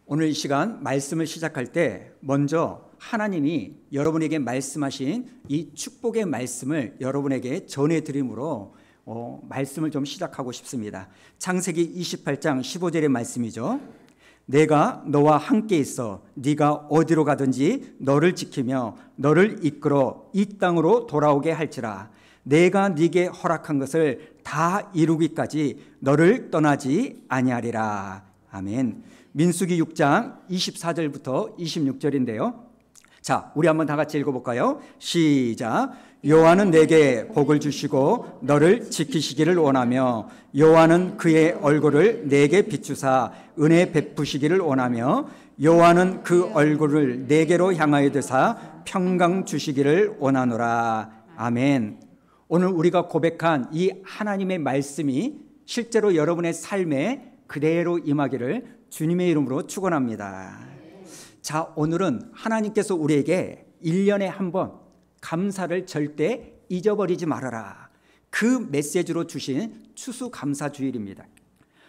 오늘 이 시간 말씀을 시작할 때 먼저 하나님이 여러분에게 말씀하신 이 축복의 말씀을 여러분에게 전해드림으로 말씀을 좀 시작하고 싶습니다. 창세기 28장 15절의 말씀이죠. 내가 너와 함께 있어 네가 어디로 가든지 너를 지키며 너를 이끌어 이 땅으로 돌아오게 할지라. 내가 네게 허락한 것을 다 이루기까지 너를 떠나지 아니하리라. 아멘. 민수기 6장 24절부터 26절인데요. 자, 우리 한번 다 같이 읽어볼까요? 시작. 여호와는 내게 복을 주시고 너를 지키시기를 원하며 여호와는 그의 얼굴을 내게 비추사 은혜 베푸시기를 원하며 여호와는 그 얼굴을 내게로 향하여 드사 평강 주시기를 원하노라. 아멘. 오늘 우리가 고백한 이 하나님의 말씀이 실제로 여러분의 삶에 그대로 임하기를 주님의 이름으로 축원합니다. 자, 오늘은 하나님께서 우리에게 1년에 한 번 감사를 절대 잊어버리지 말아라, 그 메시지로 주신 추수감사주일입니다.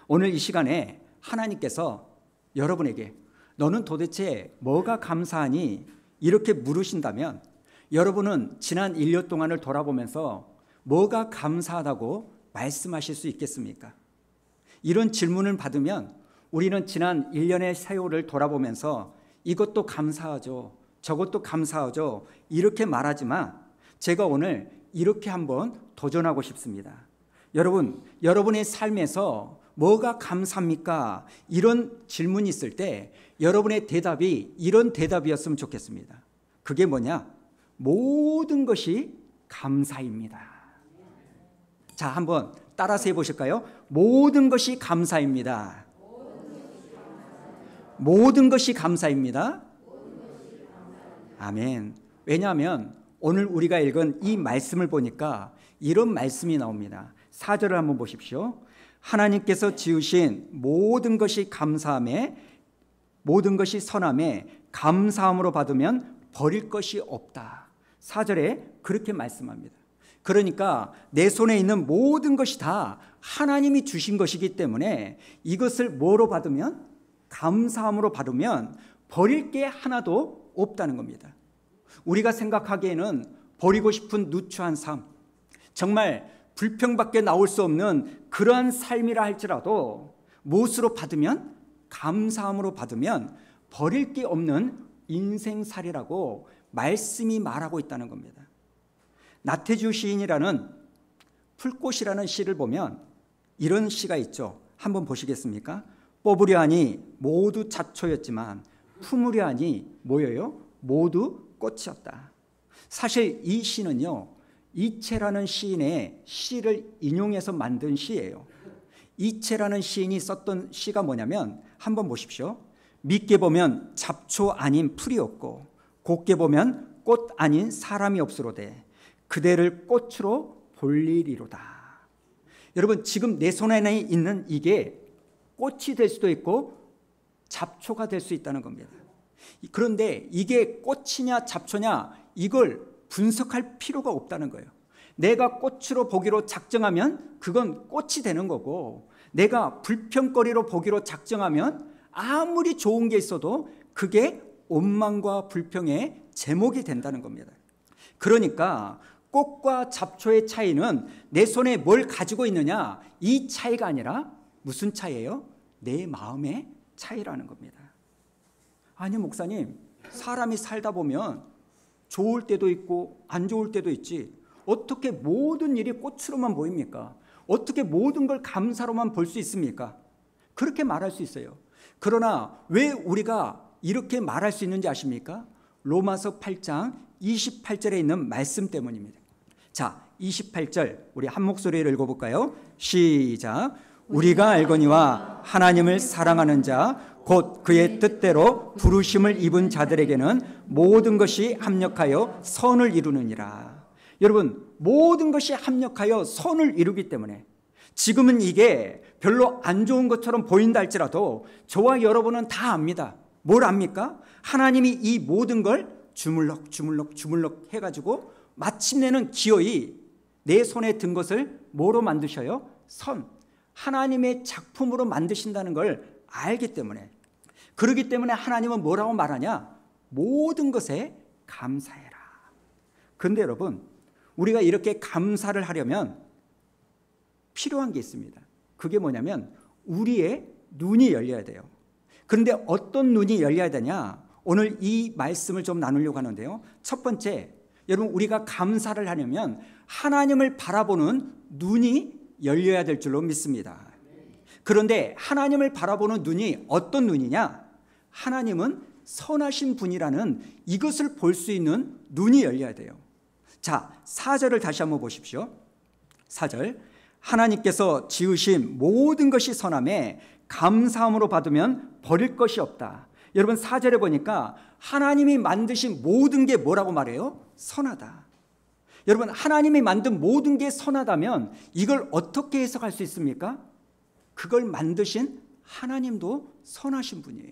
오늘 이 시간에 하나님께서 여러분에게 너는 도대체 뭐가 감사하니? 이렇게 물으신다면 여러분은 지난 1년 동안을 돌아보면서 뭐가 감사하다고 말씀하실 수 있겠습니까? 이런 질문을 받으면 우리는 지난 1년의 세월을 돌아보면서 이것도 감사하죠, 저것도 감사하죠, 이렇게 말하지만 제가 오늘 이렇게 한번 도전하고 싶습니다. 여러분, 여러분의 삶에서 뭐가 감사합니까? 이런 질문이 있을 때 여러분의 대답이 이런 대답이었으면 좋겠습니다. 그게 뭐냐? 모든 것이 감사입니다. 자, 한번 따라서 해보실까요? 모든 것이 감사입니다. 모든 것이 감사입니다. 아멘. 왜냐하면 오늘 우리가 읽은 이 말씀을 보니까 이런 말씀이 나옵니다. 4절을 한번 보십시오. 하나님께서 지으신 모든 것이 감사함에, 모든 것이 선함에 감사함으로 받으면 버릴 것이 없다. 4절에 그렇게 말씀합니다. 그러니까 내 손에 있는 모든 것이 다 하나님이 주신 것이기 때문에 이것을 뭐로 받으면? 감사함으로 받으면 버릴 게 하나도 없다는 겁니다. 우리가 생각하기에는 버리고 싶은 누추한 삶, 정말 불평밖에 나올 수 없는 그러한 삶이라 할지라도 무엇으로 받으면? 감사함으로 받으면 버릴 게 없는 인생살이라고 말씀이 말하고 있다는 겁니다. 나태주 시인이라는 풀꽃이라는 시를 보면 이런 시가 있죠. 한번 보시겠습니까? 뽑으려 하니 모두 잡초였지만 품으려 하니 뭐예요? 모두 꽃이었다. 사실 이 시는요, 이채라는 시인의 시를 인용해서 만든 시예요. 이채라는 시인이 썼던 시가 뭐냐면 한번 보십시오. 밉게 보면 잡초 아닌 풀이 없고 곱게 보면 꽃 아닌 사람이 없으로되 그대를 꽃으로 볼리리로다. 여러분, 지금 내 손에 있는 이게 꽃이 될 수도 있고 잡초가 될 수 있다는 겁니다. 그런데 이게 꽃이냐 잡초냐 이걸 분석할 필요가 없다는 거예요. 내가 꽃으로 보기로 작정하면 그건 꽃이 되는 거고, 내가 불평거리로 보기로 작정하면 아무리 좋은 게 있어도 그게 원망과 불평의 제목이 된다는 겁니다. 그러니까 꽃과 잡초의 차이는 내 손에 뭘 가지고 있느냐, 이 차이가 아니라 무슨 차이예요? 내 마음의 차이라는 겁니다. 아니 목사님, 사람이 살다 보면 좋을 때도 있고 안 좋을 때도 있지, 어떻게 모든 일이 꽃으로만 보입니까? 어떻게 모든 걸 감사로만 볼 수 있습니까? 그렇게 말할 수 있어요. 그러나 왜 우리가 이렇게 말할 수 있는지 아십니까? 로마서 8장 28절에 있는 말씀 때문입니다. 자, 28절 우리 한 목소리를 읽어볼까요? 시작. 우리가 알거니와 하나님을 사랑하는 자 곧 그의 뜻대로 부르심을 입은 자들에게는 모든 것이 합력하여 선을 이루느니라. 여러분, 모든 것이 합력하여 선을 이루기 때문에 지금은 이게 별로 안 좋은 것처럼 보인다 할지라도 저와 여러분은 다 압니다. 뭘 압니까? 하나님이 이 모든 걸 주물럭 주물럭 주물럭 해가지고 마침내는 기어이 내 손에 든 것을 뭐로 만드셔요? 선, 하나님의 작품으로 만드신다는 걸 알기 때문에 그렇기 때문에 하나님은 뭐라고 말하냐? 모든 것에 감사해라. 그런데 여러분, 우리가 이렇게 감사를 하려면 필요한 게 있습니다. 그게 뭐냐면 우리의 눈이 열려야 돼요. 그런데 어떤 눈이 열려야 되냐? 오늘 이 말씀을 좀 나누려고 하는데요. 첫 번째, 여러분, 우리가 감사를 하려면 하나님을 바라보는 눈이 열려야 될 줄로 믿습니다. 그런데 하나님을 바라보는 눈이 어떤 눈이냐? 하나님은 선하신 분이라는 이것을 볼 수 있는 눈이 열려야 돼요. 자, 4절을 다시 한번 보십시오. 4절, 하나님께서 지으신 모든 것이 선함에 감사함으로 받으면 버릴 것이 없다. 여러분, 4절에 보니까 하나님이 만드신 모든 게 뭐라고 말해요? 선하다. 여러분, 하나님이 만든 모든 게 선하다면 이걸 어떻게 해석할 수 있습니까? 그걸 만드신 하나님도 선하신 분이에요.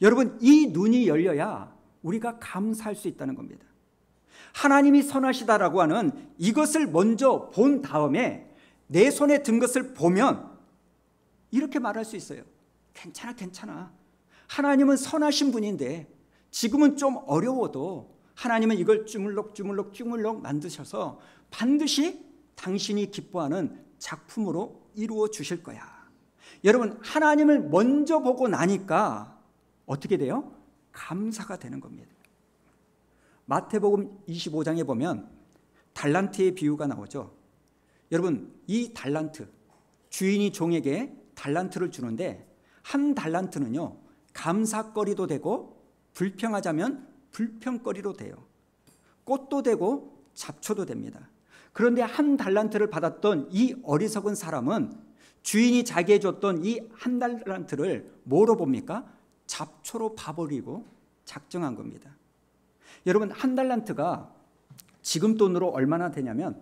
여러분, 이 눈이 열려야 우리가 감사할 수 있다는 겁니다. 하나님이 선하시다라고 하는 이것을 먼저 본 다음에 내 손에 든 것을 보면 이렇게 말할 수 있어요. 괜찮아, 괜찮아. 하나님은 선하신 분인데 지금은 좀 어려워도 하나님은 이걸 주물럭 만드셔서 반드시 당신이 기뻐하는 작품으로 이루어 주실 거야. 여러분, 하나님을 먼저 보고 나니까 어떻게 돼요? 감사가 되는 겁니다. 마태복음 25장에 보면 달란트의 비유가 나오죠. 여러분, 이 달란트, 주인이 종에게 달란트를 주는데 한 달란트는요, 감사거리도 되고 불평하자면 불평거리로 돼요. 꽃도 되고 잡초도 됩니다. 그런데 한 달란트를 받았던 이 어리석은 사람은 주인이 자기에게 줬던 이 한 달란트를 뭐로 봅니까? 잡초로 봐버리고 작정한 겁니다. 여러분, 한 달란트가 지금 돈으로 얼마나 되냐면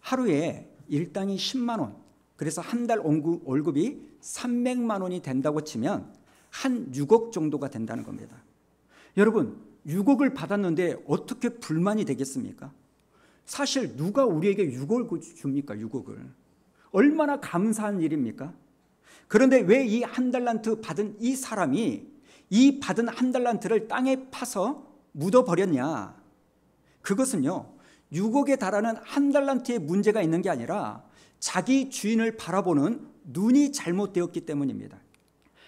하루에 일당이 10만 원, 그래서 한 달 월급이 300만 원이 된다고 치면 한 6억 정도가 된다는 겁니다. 여러분, 6억을 받았는데 어떻게 불만이 되겠습니까? 사실 누가 우리에게 6억을 줍니까? 6억을. 얼마나 감사한 일입니까? 그런데 왜 이 한 달란트 받은 이 사람이 이 받은 한 달란트를 땅에 파서 묻어버렸냐? 그것은요, 6억에 달하는 한 달란트의 문제가 있는 게 아니라 자기 주인을 바라보는 눈이 잘못되었기 때문입니다.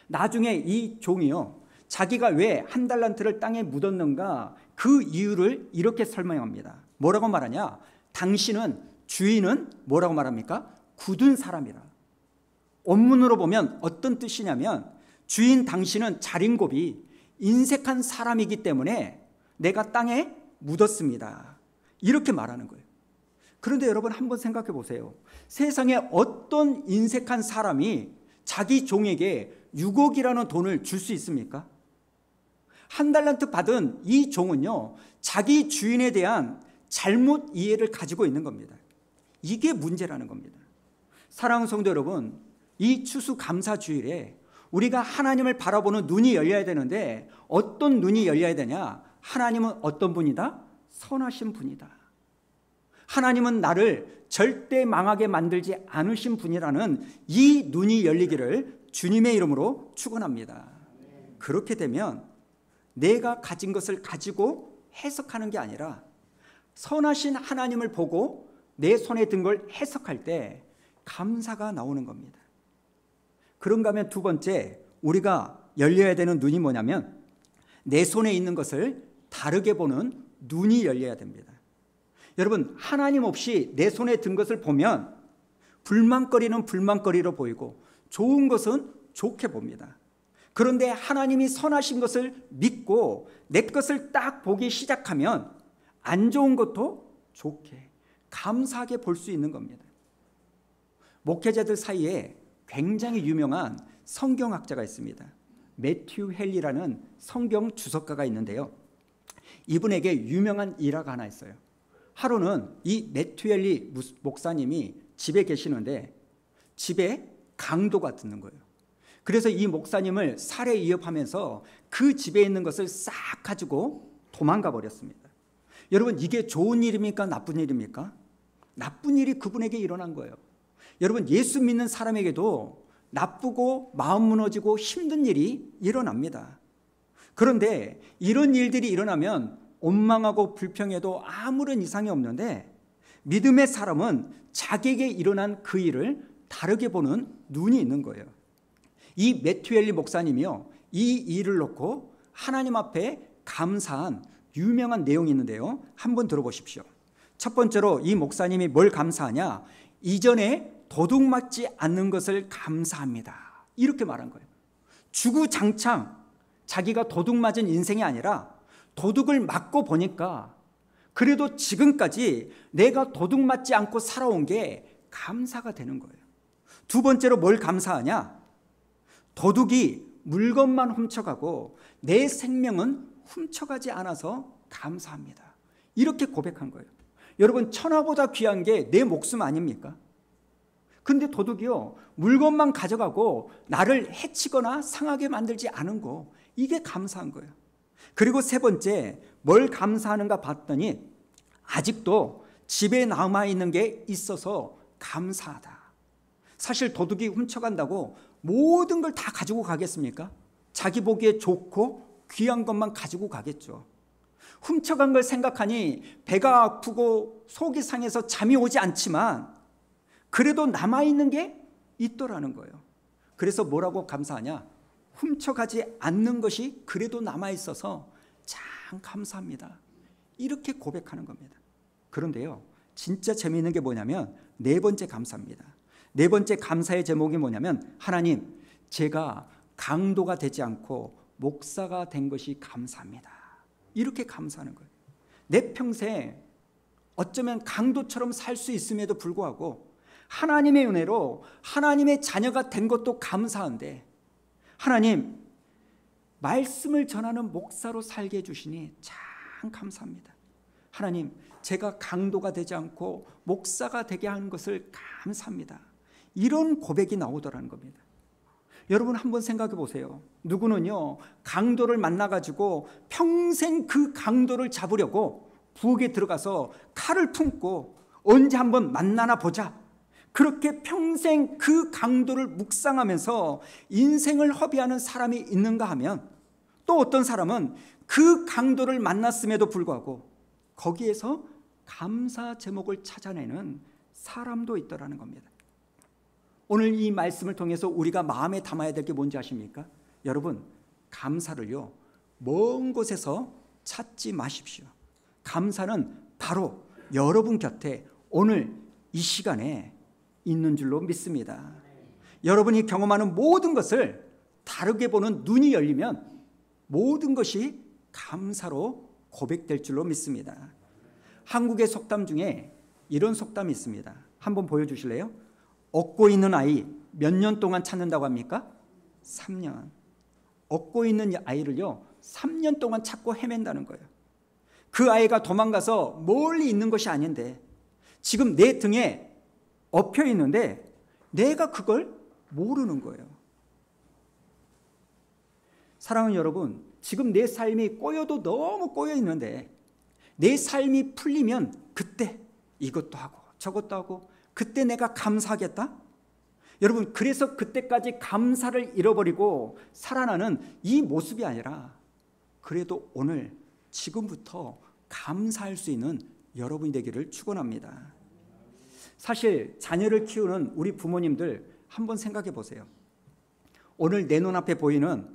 나중에 이 종이요, 자기가 왜 한 달란트를 땅에 묻었는가 그 이유를 이렇게 설명합니다. 뭐라고 말하냐? 당신은, 주인은 뭐라고 말합니까? 굳은 사람이라. 원문으로 보면 어떤 뜻이냐면 주인 당신은 자린고비 인색한 사람이기 때문에 내가 땅에 묻었습니다. 이렇게 말하는 거예요. 그런데 여러분, 한번 생각해 보세요. 세상에 어떤 인색한 사람이 자기 종에게 6억이라는 돈을 줄 수 있습니까? 한 달란트 받은 이 종은요, 자기 주인에 대한 잘못 이해를 가지고 있는 겁니다. 이게 문제라는 겁니다. 사랑하는 성도 여러분, 이 추수감사주일에 우리가 하나님을 바라보는 눈이 열려야 되는데 어떤 눈이 열려야 되냐? 하나님은 어떤 분이다? 선하신 분이다. 하나님은 나를 절대 망하게 만들지 않으신 분이라는 이 눈이 열리기를 주님의 이름으로 축원합니다. 그렇게 되면 내가 가진 것을 가지고 해석하는 게 아니라 선하신 하나님을 보고 내 손에 든 걸 해석할 때 감사가 나오는 겁니다. 그런가 하면 두 번째, 우리가 열려야 되는 눈이 뭐냐면 내 손에 있는 것을 다르게 보는 눈이 열려야 됩니다. 여러분, 하나님 없이 내 손에 든 것을 보면 불만거리는 불만거리로 보이고 좋은 것은 좋게 봅니다. 그런데 하나님이 선하신 것을 믿고 내 것을 딱 보기 시작하면 안 좋은 것도 좋게, 감사하게 볼 수 있는 겁니다. 목회자들 사이에 굉장히 유명한 성경학자가 있습니다. 매튜 헨리라는 성경 주석가가 있는데요. 이분에게 유명한 일화가 하나 있어요. 하루는 이 매튜 헨리 목사님이 집에 계시는데 집에 강도가 드는 거예요. 그래서 이 목사님을 살해 위협하면서 그 집에 있는 것을 싹 가지고 도망가 버렸습니다. 여러분, 이게 좋은 일입니까? 나쁜 일입니까? 나쁜 일이 그분에게 일어난 거예요. 여러분, 예수 믿는 사람에게도 나쁘고 마음 무너지고 힘든 일이 일어납니다. 그런데 이런 일들이 일어나면 원망하고 불평해도 아무런 이상이 없는데, 믿음의 사람은 자기에게 일어난 그 일을 다르게 보는 눈이 있는 거예요. 이 매튜 헨리 목사님이요, 이 일을 놓고 하나님 앞에 감사한 유명한 내용이 있는데요, 한번 들어보십시오. 첫 번째로 이 목사님이 뭘 감사하냐? 이전에 도둑맞지 않는 것을 감사합니다, 이렇게 말한 거예요. 주구장창 자기가 도둑맞은 인생이 아니라 도둑을 맞고 보니까 그래도 지금까지 내가 도둑맞지 않고 살아온 게 감사가 되는 거예요. 두 번째로 뭘 감사하냐? 도둑이 물건만 훔쳐가고 내 생명은 훔쳐가지 않아서 감사합니다, 이렇게 고백한 거예요. 여러분, 천하보다 귀한 게 내 목숨 아닙니까? 근데 도둑이요, 물건만 가져가고 나를 해치거나 상하게 만들지 않은 거, 이게 감사한 거예요. 그리고 세 번째, 뭘 감사하는가 봤더니 아직도 집에 남아있는 게 있어서 감사하다. 사실 도둑이 훔쳐간다고 모든 걸 다 가지고 가겠습니까? 자기 보기에 좋고 귀한 것만 가지고 가겠죠. 훔쳐간 걸 생각하니 배가 아프고 속이 상해서 잠이 오지 않지만 그래도 남아있는 게 있더라는 거예요. 그래서 뭐라고 감사하냐? 훔쳐가지 않는 것이 그래도 남아있어서 참 감사합니다, 이렇게 고백하는 겁니다. 그런데요, 진짜 재미있는 게 뭐냐면 네 번째 감사입니다. 네 번째 감사의 제목이 뭐냐면, 하나님, 제가 강도가 되지 않고 목사가 된 것이 감사합니다, 이렇게 감사하는 거예요. 내 평생 어쩌면 강도처럼 살 수 있음에도 불구하고 하나님의 은혜로 하나님의 자녀가 된 것도 감사한데, 하나님, 말씀을 전하는 목사로 살게 해주시니 참 감사합니다. 하나님, 제가 강도가 되지 않고 목사가 되게 하는 것을 감사합니다, 이런 고백이 나오더라는 겁니다. 여러분, 한번 생각해 보세요. 누구는요, 강도를 만나가지고 평생 그 강도를 잡으려고 부엌에 들어가서 칼을 품고 언제 한번 만나나 보자, 그렇게 평생 그 강도를 묵상하면서 인생을 허비하는 사람이 있는가 하면, 또 어떤 사람은 그 강도를 만났음에도 불구하고 거기에서 감사 제목을 찾아내는 사람도 있더라는 겁니다. 오늘 이 말씀을 통해서 우리가 마음에 담아야 될 게 뭔지 아십니까? 여러분, 감사를요, 먼 곳에서 찾지 마십시오. 감사는 바로 여러분 곁에 오늘 이 시간에 있는 줄로 믿습니다. 여러분이 경험하는 모든 것을 다르게 보는 눈이 열리면 모든 것이 감사로 고백될 줄로 믿습니다. 한국의 속담 중에 이런 속담이 있습니다. 한번 보여주실래요? 얻고 있는 아이 몇 년 동안 찾는다고 합니까? 3년. 얻고 있는 아이를요, 3년 동안 찾고 헤맨다는 거예요. 그 아이가 도망가서 멀리 있는 것이 아닌데 지금 내 등에 엎여 있는데 내가 그걸 모르는 거예요. 사랑하는 여러분, 지금 내 삶이 꼬여도 너무 꼬여 있는데 내 삶이 풀리면 그때 이것도 하고 저것도 하고 그때 내가 감사하겠다? 여러분, 그래서 그때까지 감사를 잃어버리고 살아나는 이 모습이 아니라 그래도 오늘 지금부터 감사할 수 있는 여러분이 되기를 축원합니다. 사실 자녀를 키우는 우리 부모님들 한번 생각해 보세요. 오늘 내 눈앞에 보이는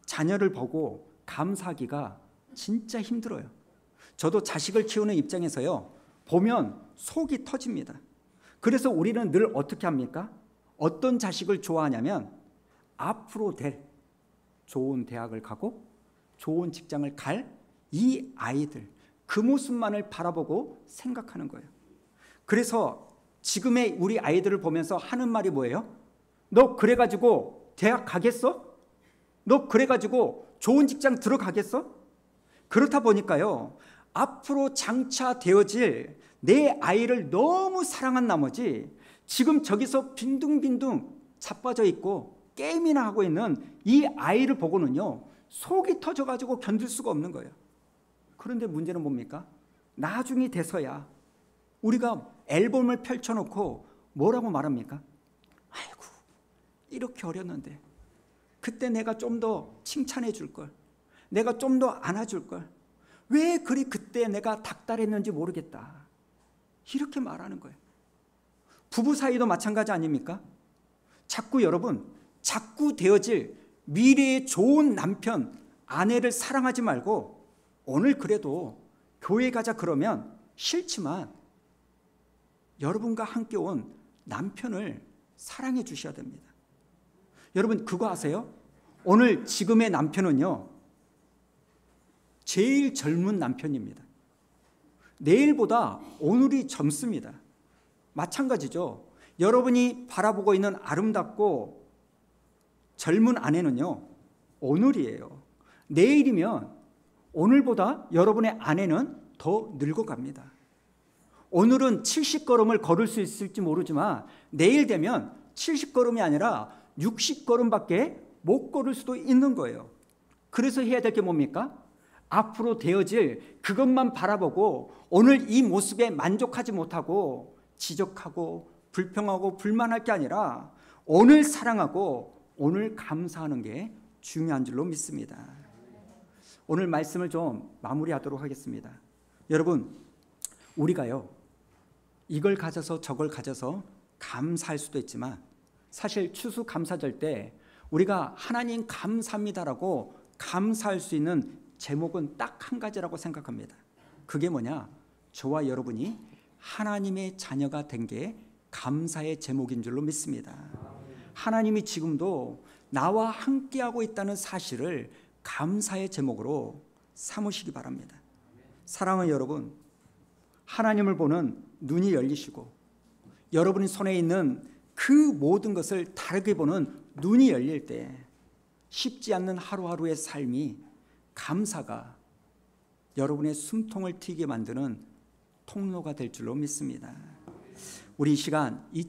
자녀를 보고 감사하기가 진짜 힘들어요. 저도 자식을 키우는 입장에서요, 보면 속이 터집니다. 그래서 우리는 늘 어떻게 합니까? 어떤 자식을 좋아하냐면 앞으로 될 좋은 대학을 가고 좋은 직장을 갈 이 아이들, 그 모습만을 바라보고 생각하는 거예요. 그래서 지금의 우리 아이들을 보면서 하는 말이 뭐예요? 너 그래가지고 대학 가겠어? 너 그래가지고 좋은 직장 들어가겠어? 그렇다 보니까요, 앞으로 장차 되어질 내 아이를 너무 사랑한 나머지 지금 저기서 빈둥빈둥 자빠져 있고 게임이나 하고 있는 이 아이를 보고는요, 속이 터져가지고 견딜 수가 없는 거예요. 그런데 문제는 뭡니까? 나중이 돼서야 우리가 앨범을 펼쳐놓고 뭐라고 말합니까? 아이고, 이렇게 어렸는데 그때 내가 좀 더 칭찬해 줄 걸, 내가 좀 더 안아줄 걸, 왜 그리 그때 내가 닥달했는지 모르겠다, 이렇게 말하는 거예요. 부부 사이도 마찬가지 아닙니까? 자꾸 되어질 미래의 좋은 남편, 아내를 사랑하지 말고 오늘 그래도 교회 가자 그러면 싫지만 여러분과 함께 온 남편을 사랑해 주셔야 됩니다. 여러분 그거 아세요? 오늘 지금의 남편은요, 제일 젊은 남편입니다. 내일보다 오늘이 젊습니다. 마찬가지죠. 여러분이 바라보고 있는 아름답고 젊은 아내는요, 오늘이에요. 내일이면 오늘보다 여러분의 아내는 더 늙어갑니다. 오늘은 70걸음을 걸을 수 있을지 모르지만 내일 되면 70걸음이 아니라 60걸음밖에 못 걸을 수도 있는 거예요. 그래서 해야 될 게 뭡니까? 앞으로 되어질 그것만 바라보고 오늘 이 모습에 만족하지 못하고 지적하고 불평하고 불만할 게 아니라 오늘 사랑하고 오늘 감사하는 게 중요한 줄로 믿습니다. 오늘 말씀을 좀 마무리하도록 하겠습니다. 여러분, 우리가요, 이걸 가져서 저걸 가져서 감사할 수도 있지만 사실 추수감사절 때 우리가 하나님 감사합니다라고 감사할 수 있는 제목은 딱 한 가지라고 생각합니다. 그게 뭐냐? 저와 여러분이 하나님의 자녀가 된 게 감사의 제목인 줄로 믿습니다. 하나님이 지금도 나와 함께하고 있다는 사실을 감사의 제목으로 삼으시기 바랍니다. 사랑하는 여러분, 하나님을 보는 눈이 열리시고 여러분의 손에 있는 그 모든 것을 다르게 보는 눈이 열릴 때 쉽지 않는 하루하루의 삶이 감사가 여러분의 숨통을 트이게 만드는 통로가 될 줄로 믿습니다. 우리 이 시간 이